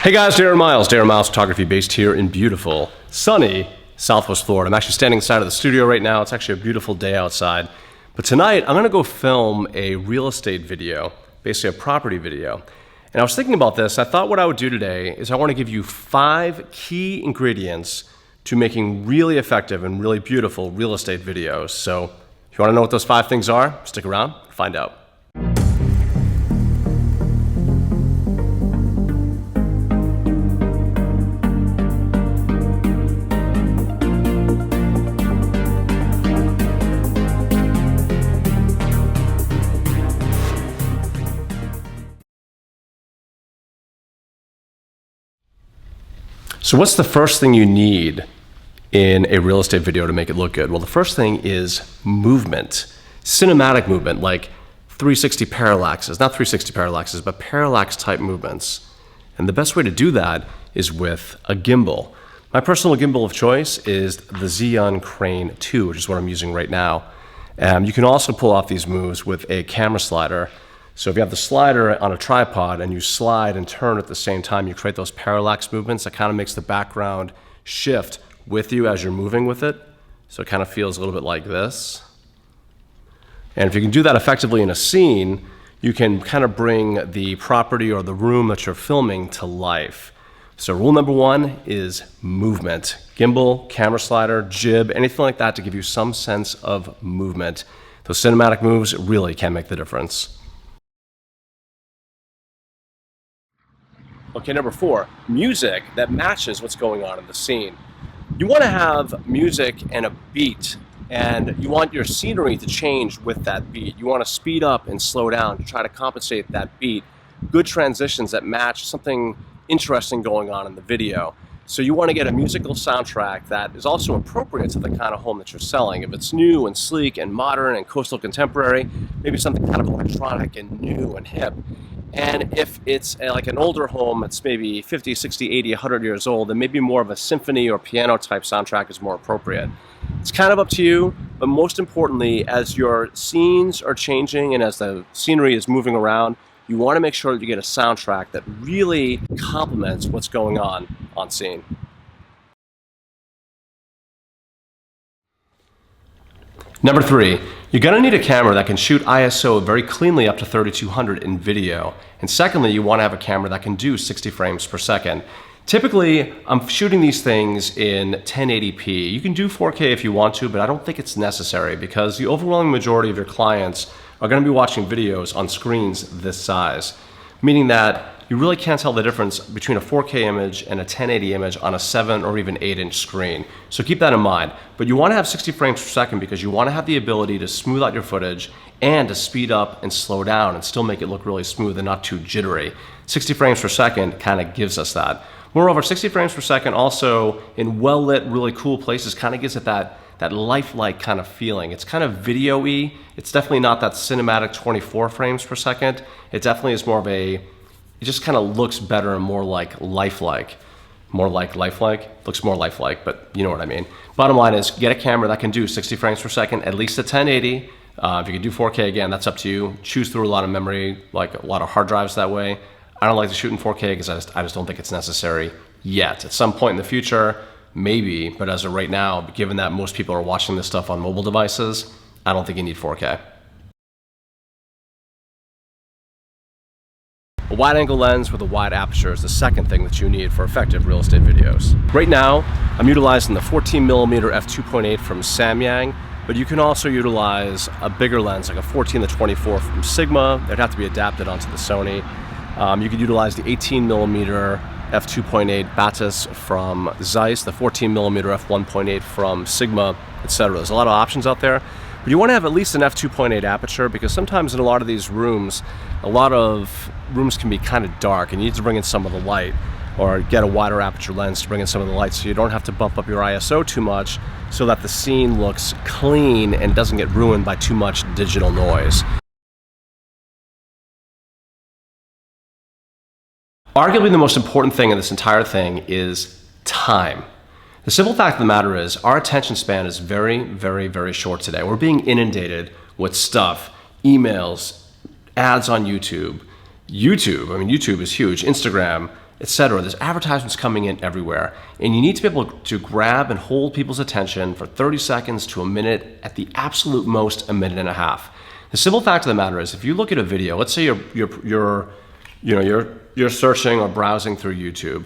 Hey guys, Darren Miles Photography, based here in beautiful, sunny Southwest Florida. I'm actually standing inside of the studio right now. It's actually a beautiful day outside. But tonight, I'm gonna go film a real estate video, basically a property video. And I was thinking about this. I thought what I would do today is I wanna give you 5 key ingredients to making really effective and really beautiful real estate videos. So if you wanna know what those 5 things are, stick around, find out. So what's the first thing you need in a real estate video to make it look good? Well, the first thing is movement, cinematic movement, like 360 parallaxes, not 360 parallaxes, but parallax type movements. And the best way to do that is with a gimbal. My personal gimbal of choice is the Xeon Crane 2, which is what I'm using right now. You can also pull off these moves with a camera slider. So if you have the slider on a tripod and you slide and turn at the same time, you create those parallax movements that kind of makes the background shift with you as you're moving with it. So it kind of feels a little bit like this. And if you can do that effectively in a scene, you can kind of bring the property or the room that you're filming to life. So rule number 1 is movement. Gimbal, camera slider, jib, anything like that to give you some sense of movement. Those cinematic moves really can make the difference. Okay, number 4, music that matches what's going on in the scene. You want to have music and a beat, and you want your scenery to change with that beat. You want to speed up and slow down to try to compensate that beat. Good transitions that match something interesting going on in the video. So you want to get a musical soundtrack that is also appropriate to the kind of home that you're selling. If it's new and sleek and modern and coastal contemporary, maybe something kind of electronic and new and hip. And if it's like an older home that's maybe 50, 60, 80, 100 years old, then maybe more of a symphony or piano type soundtrack is more appropriate. It's kind of up to you, but most importantly, as your scenes are changing and as the scenery is moving around, you want to make sure that you get a soundtrack that really complements what's going on scene. Number 3, you're going to need a camera that can shoot ISO very cleanly up to 3200 in video. And secondly, you want to have a camera that can do 60 frames per second. Typically, I'm shooting these things in 1080p. You can do 4K if you want to, but I don't think it's necessary because the overwhelming majority of your clients are going to be watching videos on screens this size, meaning that you really can't tell the difference between a 4K image and a 1080 image on a 7 or even 8-inch screen. So keep that in mind. But you want to have 60 frames per second because you want to have the ability to smooth out your footage and to speed up and slow down and still make it look really smooth and not too jittery. 60 frames per second kind of gives us that. Moreover, 60 frames per second also in well-lit, really cool places kind of gives it that lifelike kind of feeling. It's kind of video-y. It's definitely not that cinematic 24 frames per second. It definitely is more of a, it just kind of looks better and more like lifelike. More like lifelike? Looks more lifelike, but you know what I mean. Bottom line is get a camera that can do 60 frames per second, at least at 1080. If you can do 4K, again, that's up to you. Choose through a lot of memory, like a lot of hard drives that way. I don't like to shoot in 4K because I just don't think it's necessary yet. At some point in the future, maybe, but as of right now, given that most people are watching this stuff on mobile devices, I don't think you need 4K. A wide-angle lens with a wide aperture is the second thing that you need for effective real estate videos. Right now, I'm utilizing the 14mm f2.8 from Samyang, but you can also utilize a bigger lens, like a 14-24 from Sigma. They'd have to be adapted onto the Sony. You could utilize the 18mm f2.8 Batis from Zeiss, the 14mm f1.8 from Sigma, etc. There's a lot of options out there. But you want to have at least an f2.8 aperture because sometimes in a lot of these rooms, a lot of rooms can be kind of dark and you need to bring in some of the light or get a wider aperture lens to bring in some of the light so you don't have to bump up your ISO too much so that the scene looks clean and doesn't get ruined by too much digital noise. Arguably the most important thing in this entire thing is time. The simple fact of the matter is our attention span is very, very, very short today. We're being inundated with stuff, emails, ads on YouTube. YouTube is huge, Instagram, etc. There's advertisements coming in everywhere, and you need to be able to grab and hold people's attention for 30 seconds to a minute, at the absolute most a minute and a half. The simple fact of the matter is, if you look at a video, let's say you're searching or browsing through YouTube,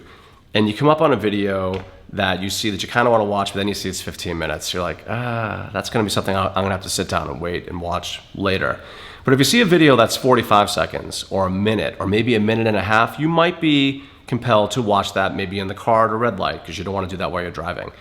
and you come up on a video that you see that you kind of want to watch, but then you see it's 15 minutes. You're like, that's going to be something I'm going to have to sit down and wait and watch later. But if you see a video that's 45 seconds or a minute or maybe a minute and a half, you might be compelled to watch that maybe in the car at a red light because you don't want to do that while you're driving.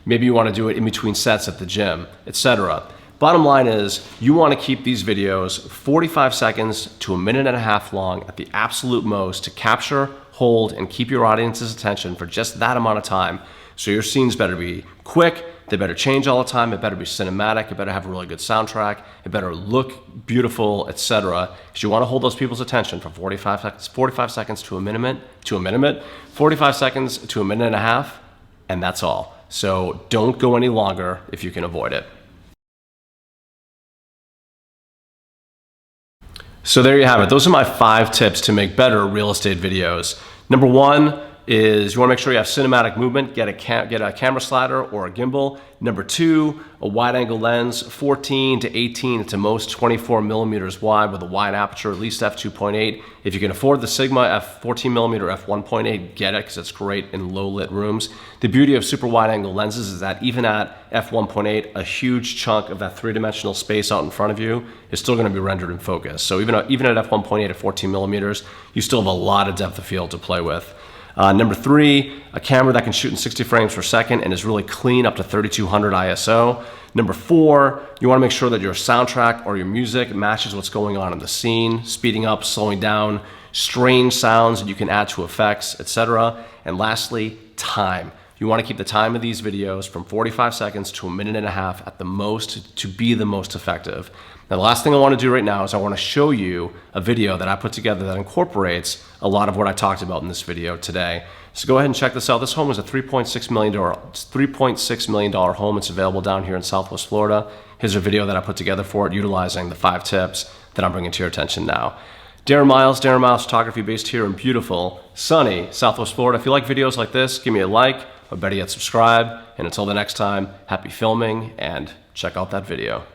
Maybe you want to do it in between sets at the gym, etc. Bottom line is, you want to keep these videos 45 seconds to a minute and a half long at the absolute most to capture, hold, and keep your audience's attention for just that amount of time. So your scenes better be quick, they better change all the time, it better be cinematic, it better have a really good soundtrack, it better look beautiful, etc. Because you want to hold those people's attention for 45 seconds to a minute, 45 seconds to a minute and a half, and that's all. So don't go any longer if you can avoid it. So there you have it. Those are my 5 tips to make better real estate videos. Number 1 is you want to make sure you have cinematic movement. Get a camera slider or a gimbal. Number 2, a wide angle lens, 14 to 18 to most 24 millimeters wide with a wide aperture, at least f2.8. If you can afford the Sigma f14 millimeter f1.8, get it because it's great in low lit rooms. The beauty of super wide angle lenses is that even at f1.8, a huge chunk of that 3-dimensional space out in front of you is still going to be rendered in focus. So even at f1.8 at 14 millimeters, you still have a lot of depth of field to play with. Number 3, a camera that can shoot in 60 frames per second and is really clean up to 3200 ISO. Number 4, you want to make sure that your soundtrack or your music matches what's going on in the scene, speeding up, slowing down, strange sounds that you can add to effects, etc. And lastly, time. You want to keep the time of these videos from 45 seconds to a minute and a half at the most to be the most effective. Now, the last thing I want to do right now is I want to show you a video that I put together that incorporates a lot of what I talked about in this video today. So go ahead and check this out. This home is a $3.6 million home. It's available down here in Southwest Florida. Here's a video that I put together for it utilizing the 5 tips that I'm bringing to your attention now. Darren Miles Photography, based here in beautiful, sunny Southwest Florida. If you like videos like this, give me a like, or better yet, subscribe. And until the next time, happy filming and check out that video.